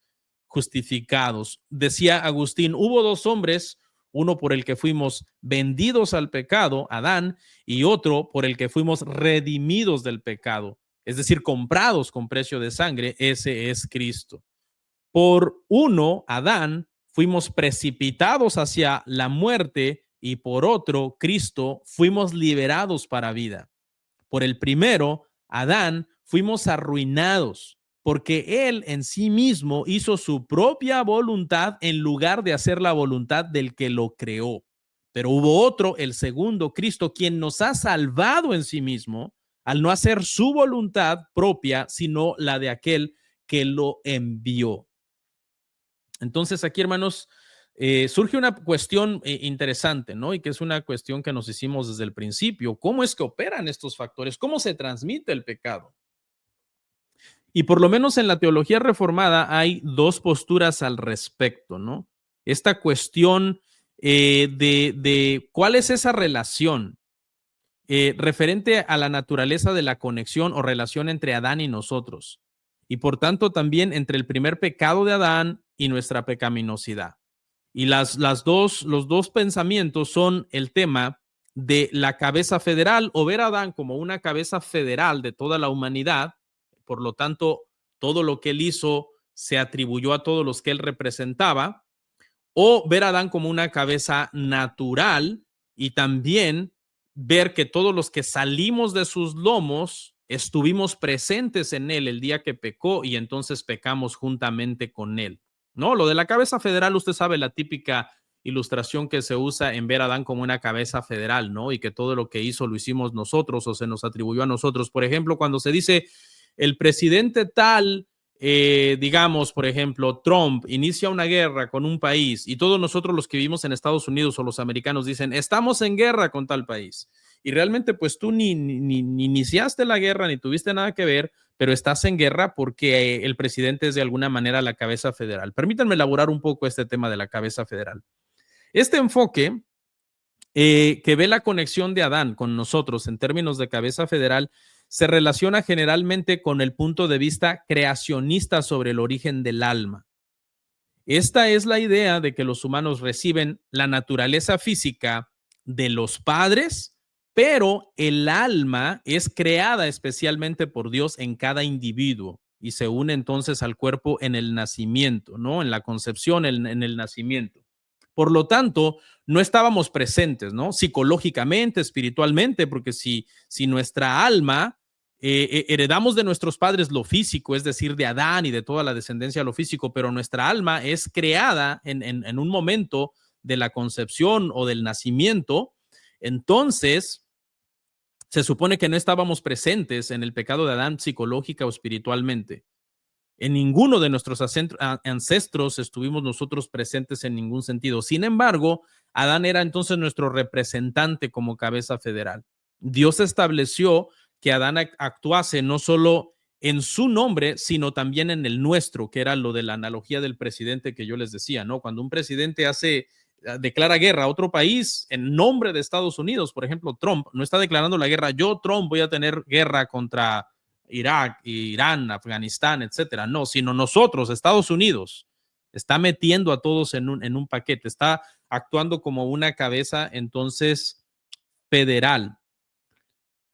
justificados. Decía Agustín, hubo dos hombres, uno por el que fuimos vendidos al pecado, Adán, y otro por el que fuimos redimidos del pecado, es decir, comprados con precio de sangre, ese es Cristo. Por uno, Adán, fuimos precipitados hacia la muerte y por otro, Cristo, fuimos liberados para vida. Por el primero, Adán, fuimos arruinados porque él en sí mismo hizo su propia voluntad en lugar de hacer la voluntad del que lo creó. Pero hubo otro, el segundo, Cristo, quien nos ha salvado en sí mismo al no hacer su voluntad propia, sino la de aquel que lo envió. Entonces aquí, hermanos, surge una cuestión interesante, ¿no? Y que es una cuestión que nos hicimos desde el principio. ¿Cómo es que operan estos factores? ¿Cómo se transmite el pecado? Y por lo menos en la teología reformada hay dos posturas al respecto, ¿no? Esta cuestión de cuál es esa relación referente a la naturaleza de la conexión o relación entre Adán y nosotros. Y por tanto también entre el primer pecado de Adán y nuestra pecaminosidad. Y los dos pensamientos son el tema de la cabeza federal o ver a Adán como una cabeza federal de toda la humanidad. Por lo tanto, todo lo que él hizo se atribuyó a todos los que él representaba. O ver a Adán como una cabeza natural y también ver que todos los que salimos de sus lomos estuvimos presentes en él el día que pecó y entonces pecamos juntamente con él. No, lo de la cabeza federal, usted sabe la típica ilustración que se usa en ver a Adán como una cabeza federal, ¿no? Y que todo lo que hizo lo hicimos nosotros o se nos atribuyó a nosotros. Por ejemplo, cuando se dice el presidente tal, digamos, por ejemplo, Trump inicia una guerra con un país y todos nosotros los que vivimos en Estados Unidos o los americanos dicen, estamos en guerra con tal país. Y realmente pues tú ni iniciaste la guerra ni tuviste nada que ver, pero estás en guerra porque el presidente es de alguna manera la cabeza federal. Permítanme elaborar un poco este tema de la cabeza federal. Este enfoque que ve la conexión de Adán con nosotros en términos de cabeza federal se relaciona generalmente con el punto de vista creacionista sobre el origen del alma. Esta es la idea de que los humanos reciben la naturaleza física de los padres, pero el alma es creada especialmente por Dios en cada individuo y se une entonces al cuerpo en el nacimiento, ¿no? En la concepción, en el nacimiento. Por lo tanto, no estábamos presentes, ¿no? Psicológicamente, espiritualmente, porque si nuestra alma heredamos de nuestros padres lo físico, es decir, de Adán y de toda la descendencia lo físico, pero nuestra alma es creada en un momento de la concepción o del nacimiento, entonces Se supone que no estábamos presentes en el pecado de Adán psicológica o espiritualmente. En ninguno de nuestros ancestros estuvimos nosotros presentes en ningún sentido. Sin embargo, Adán era entonces nuestro representante como cabeza federal. Dios estableció que Adán actuase no solo en su nombre, sino también en el nuestro, que era lo de la analogía del presidente que yo les decía, ¿no? Cuando un presidente declara guerra a otro país en nombre de Estados Unidos, por ejemplo, Trump no está declarando la guerra. Yo, Trump, voy a tener guerra contra Irak, Irán, Afganistán, etcétera. No, sino nosotros, Estados Unidos, está metiendo a todos en un paquete, está actuando como una cabeza entonces federal.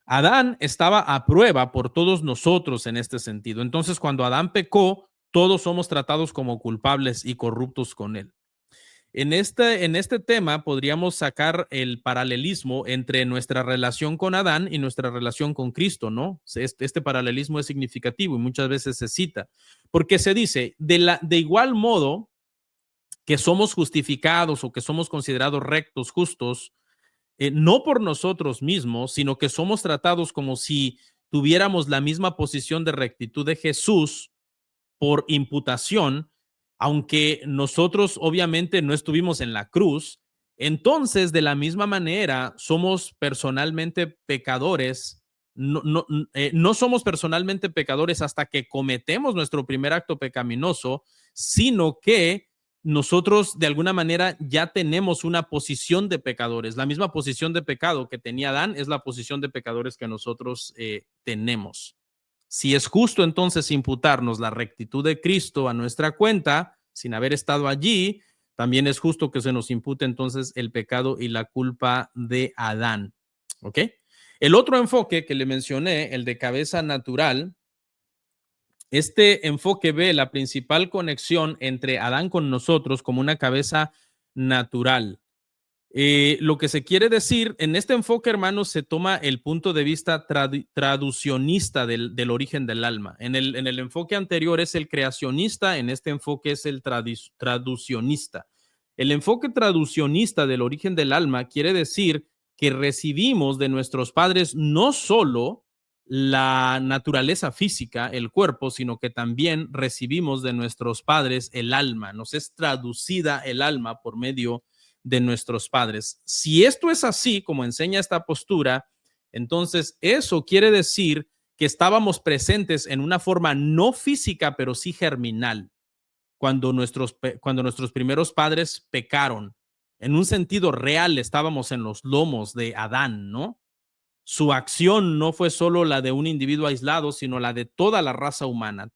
Adán estaba a prueba por todos nosotros en este sentido. Entonces, cuando Adán pecó, todos somos tratados como culpables y corruptos con él. En este tema podríamos sacar el paralelismo entre nuestra relación con Adán y nuestra relación con Cristo, ¿no? Este paralelismo es significativo y muchas veces se cita, porque se dice, de igual modo que somos justificados o que somos considerados rectos, justos, no por nosotros mismos, sino que somos tratados como si tuviéramos la misma posición de rectitud de Jesús por imputación, aunque nosotros obviamente no estuvimos en la cruz. Entonces, de la misma manera, somos personalmente pecadores. No somos personalmente pecadores hasta que cometemos nuestro primer acto pecaminoso, sino que nosotros de alguna manera ya tenemos una posición de pecadores. La misma posición de pecado que tenía Adán es la posición de pecadores que nosotros tenemos. Si es justo entonces imputarnos la rectitud de Cristo a nuestra cuenta, sin haber estado allí, también es justo que se nos impute entonces el pecado y la culpa de Adán. ¿Ok? El otro enfoque que le mencioné, el de cabeza natural, este enfoque ve la principal conexión entre Adán con nosotros como una cabeza natural. Lo que se quiere decir, en este enfoque, hermanos, se toma el punto de vista traducionista del origen del alma. En el enfoque anterior es el creacionista, en este enfoque es el traducionista. El enfoque traducionista del origen del alma quiere decir que recibimos de nuestros padres no solo la naturaleza física, el cuerpo, sino que también recibimos de nuestros padres el alma. Nos es traducida el alma por medio de nuestros padres. Si esto es así, como enseña esta postura, entonces eso quiere decir que estábamos presentes en una forma no física, pero sí germinal, cuando nuestros primeros padres pecaron. En un sentido real estábamos en los lomos de Adán, ¿no? Su acción no fue solo la de un individuo aislado, sino la de toda la raza humana,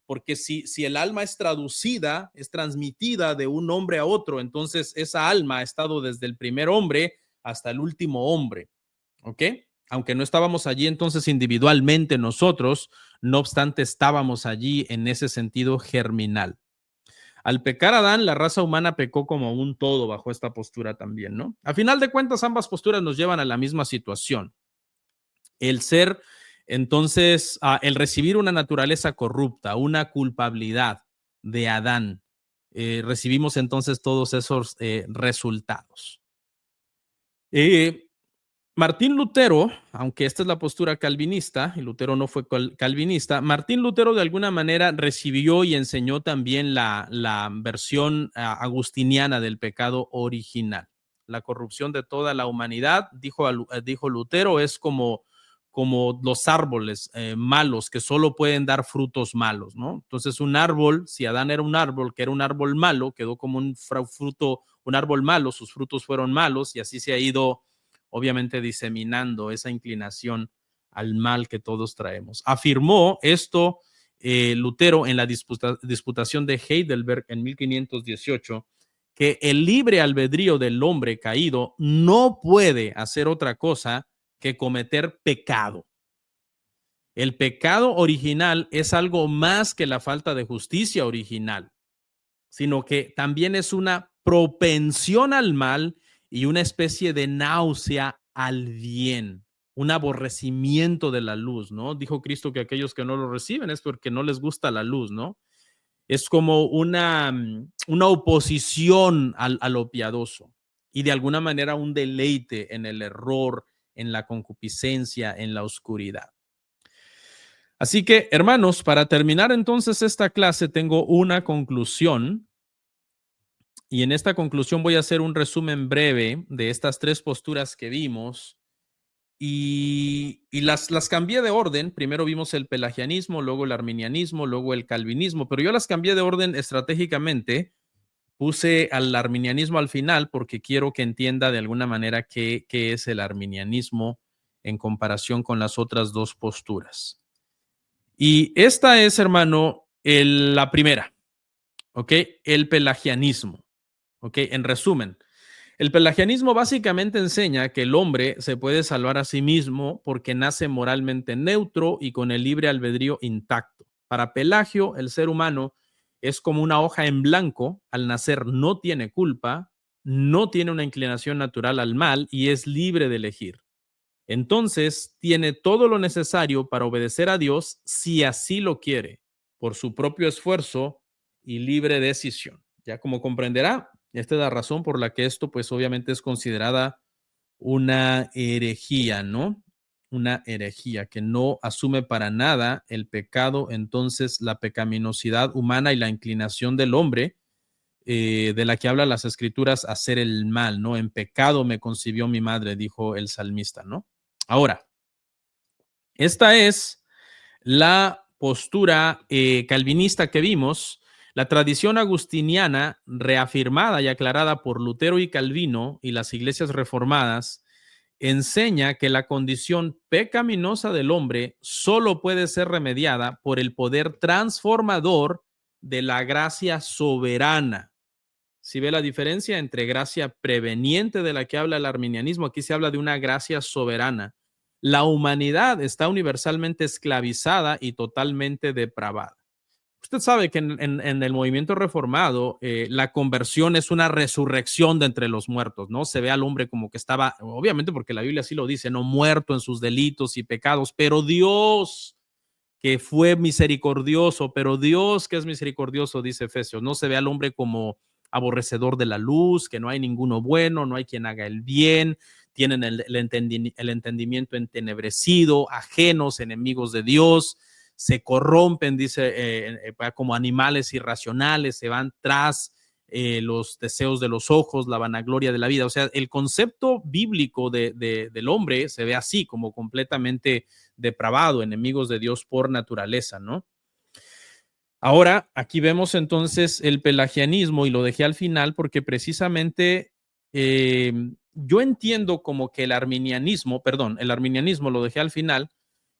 porque si el alma es traducida, es transmitida de un hombre a otro, entonces esa alma ha estado desde el primer hombre hasta el último hombre, ¿ok? Aunque no estábamos allí entonces individualmente nosotros, no obstante estábamos allí en ese sentido germinal. Al pecar Adán, la raza humana pecó como un todo bajo esta postura también, ¿no? A final de cuentas, ambas posturas nos llevan a la misma situación. El ser, entonces, el recibir una naturaleza corrupta, una culpabilidad de Adán, recibimos entonces todos esos resultados. Martín Lutero, aunque esta es la postura calvinista, y Lutero no fue calvinista, Martín Lutero de alguna manera recibió y enseñó también la versión agustiniana del pecado original. La corrupción de toda la humanidad, dijo Lutero, es como los árboles malos que solo pueden dar frutos malos, ¿no? Entonces un árbol, si Adán era un árbol que era un árbol malo, quedó como un árbol malo, sus frutos fueron malos y así se ha ido obviamente diseminando esa inclinación al mal que todos traemos. Afirmó esto Lutero en la disputación de Heidelberg en 1518, que el libre albedrío del hombre caído no puede hacer otra cosa que cometer pecado. El pecado original es algo más que la falta de justicia original, sino que también es una propensión al mal y una especie de náusea al bien, un aborrecimiento de la luz, ¿no? Dijo Cristo que aquellos que no lo reciben es porque no les gusta la luz, ¿no? Es como una oposición a lo piadoso y de alguna manera un deleite en el error, en la concupiscencia, en la oscuridad. Así que, hermanos, para terminar entonces esta clase, tengo una conclusión. Y en esta conclusión voy a hacer un resumen breve de estas tres posturas que vimos. Y las cambié de orden. Primero vimos el pelagianismo, luego el arminianismo, luego el calvinismo, pero yo las cambié de orden estratégicamente. Puse al arminianismo al final porque quiero que entienda de alguna manera qué es el arminianismo en comparación con las otras dos posturas. Y esta es, hermano, la primera, ¿ok? El pelagianismo, ¿ok? En resumen, el pelagianismo básicamente enseña que el hombre se puede salvar a sí mismo porque nace moralmente neutro y con el libre albedrío intacto. Para Pelagio, el ser humano es como una hoja en blanco, al nacer no tiene culpa, no tiene una inclinación natural al mal y es libre de elegir. Entonces, tiene todo lo necesario para obedecer a Dios si así lo quiere, por su propio esfuerzo y libre decisión. Ya como comprenderá, esta es la razón por la que esto, pues obviamente es considerada una herejía, ¿no? Una herejía que no asume para nada el pecado, entonces la pecaminosidad humana y la inclinación del hombre, de la que habla las escrituras, hacer el mal, ¿no? En pecado me concibió mi madre, dijo el salmista, ¿no? Ahora, esta es la postura calvinista que vimos. La tradición agustiniana, reafirmada y aclarada por Lutero y Calvino y las iglesias reformadas, enseña que la condición pecaminosa del hombre solo puede ser remediada por el poder transformador de la gracia soberana. Si ve la diferencia entre gracia preveniente de la que habla el arminianismo, aquí se habla de una gracia soberana. La humanidad está universalmente esclavizada y totalmente depravada. Usted sabe que en el movimiento reformado, la conversión es una resurrección de entre los muertos, ¿no? Se ve al hombre como que estaba, obviamente porque la Biblia así lo dice, no, muerto en sus delitos y pecados, pero Dios que fue misericordioso, pero Dios que es misericordioso, dice Efesios, no se ve al hombre como aborrecedor de la luz, que no hay ninguno bueno, no hay quien haga el bien, tienen el entendimiento entenebrecido, ajenos, enemigos de Dios, se corrompen, dice, como animales irracionales, se van tras los deseos de los ojos, la vanagloria de la vida. O sea, el concepto bíblico del hombre se ve así, como completamente depravado, enemigos de Dios por naturaleza, ¿no? Ahora, aquí vemos entonces el pelagianismo y lo dejé al final porque precisamente yo entiendo como que el arminianismo lo dejé al final,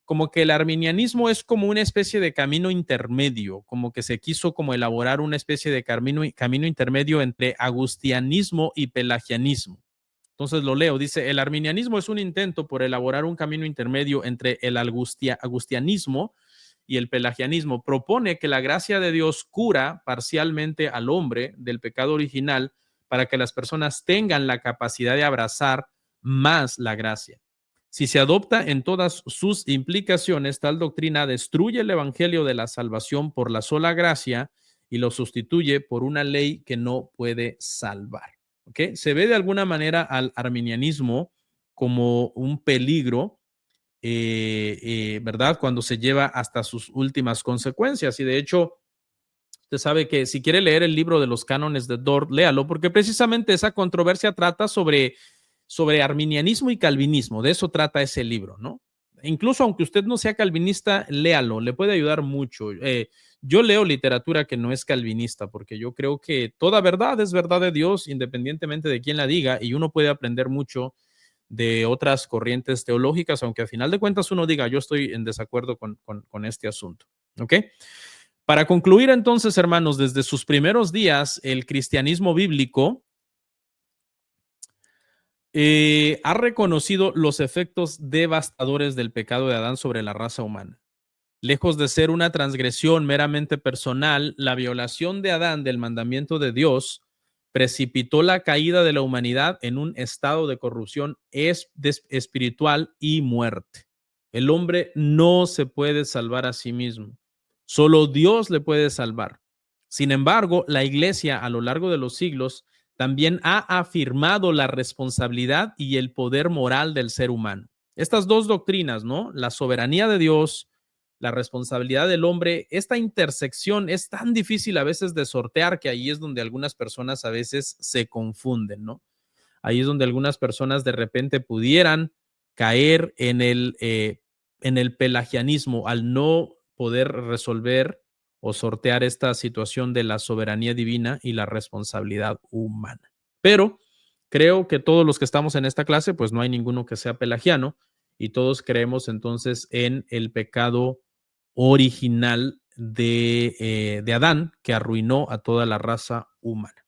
como que el arminianismo es como una especie de camino intermedio, como que se quiso como elaborar una especie de camino intermedio entre agustianismo y pelagianismo. Entonces lo leo, dice, el arminianismo es un intento por elaborar un camino intermedio entre el agustianismo y el pelagianismo. Propone que la gracia de Dios cura parcialmente al hombre del pecado original para que las personas tengan la capacidad de abrazar más la gracia. Si se adopta en todas sus implicaciones, tal doctrina destruye el evangelio de la salvación por la sola gracia y lo sustituye por una ley que no puede salvar. ¿Okay? Se ve de alguna manera al arminianismo como un peligro, ¿verdad? Cuando se lleva hasta sus últimas consecuencias. Y de hecho, usted sabe que si quiere leer el libro de los cánones de Dort, léalo, porque precisamente esa controversia trata sobre arminianismo y calvinismo. De eso trata ese libro, ¿no? Incluso aunque usted no sea calvinista, léalo, le puede ayudar mucho. Yo leo literatura que no es calvinista porque yo creo que toda verdad es verdad de Dios independientemente de quién la diga y uno puede aprender mucho de otras corrientes teológicas, aunque a final de cuentas uno diga yo estoy en desacuerdo con este asunto. ¿Ok? Para concluir entonces, hermanos, desde sus primeros días, el cristianismo bíblico ha reconocido los efectos devastadores del pecado de Adán sobre la raza humana. Lejos de ser una transgresión meramente personal, la violación de Adán del mandamiento de Dios precipitó la caída de la humanidad en un estado de corrupción espiritual y muerte. El hombre no se puede salvar a sí mismo. Solo Dios le puede salvar. Sin embargo, la iglesia a lo largo de los siglos también ha afirmado la responsabilidad y el poder moral del ser humano. Estas dos doctrinas, ¿no? La soberanía de Dios, la responsabilidad del hombre, esta intersección es tan difícil a veces de sortear que ahí es donde algunas personas a veces se confunden, ¿no? Ahí es donde algunas personas de repente pudieran caer en el pelagianismo al no poder resolver o sortear esta situación de la soberanía divina y la responsabilidad humana. Pero creo que todos los que estamos en esta clase, pues no hay ninguno que sea pelagiano y todos creemos entonces en el pecado original de Adán que arruinó a toda la raza humana.